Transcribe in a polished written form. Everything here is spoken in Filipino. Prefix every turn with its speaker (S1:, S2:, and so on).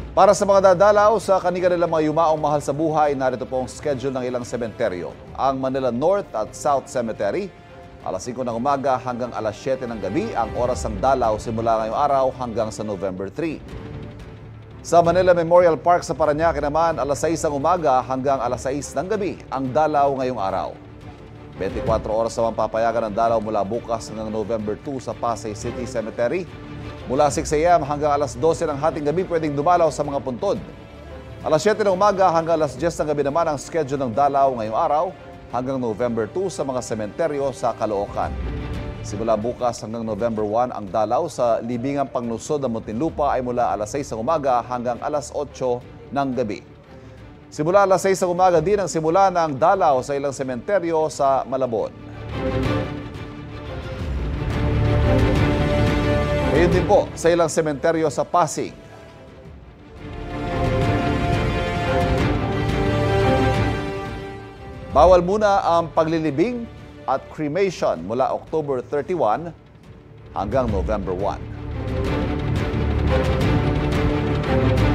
S1: Para sa mga dadalaw sa kanilang mga yumaong mahal sa buhay, narito po ang schedule ng ilang sementeryo. Ang Manila North at South Cemetery, alas 5 ng umaga hanggang alas 7 ng gabi ang oras ng dalaw simula ngayong araw hanggang sa November 3. Sa Manila Memorial Park sa Parañaque naman, alas 6 ng umaga hanggang alas 6 ng gabi ang dalaw ngayong araw. 24 oras naman papayagan ng dalaw mula bukas hanggang November 2 sa Pasay City Cemetery. Mula 6 a.m. hanggang alas 12 ng hating gabi pwedeng dumalaw sa mga puntod. Alas 7 ng umaga hanggang alas 10 ng gabi naman ang schedule ng dalaw ngayong araw hanggang November 2 sa mga sementeryo sa Caloocan. Simula bukas hanggang November 1 ang dalaw sa Libingang Panglungsod ng Muntinlupa ay mula alas 6 ng umaga hanggang alas 8 ng gabi. Simula alas 6 ng umaga din ang simula ng dalaw sa ilang sementeryo sa Malabon. Ngayon din po sa ilang sementeryo sa Pasig. Bawal muna ang paglilibing at cremation mula October 31 hanggang November 1.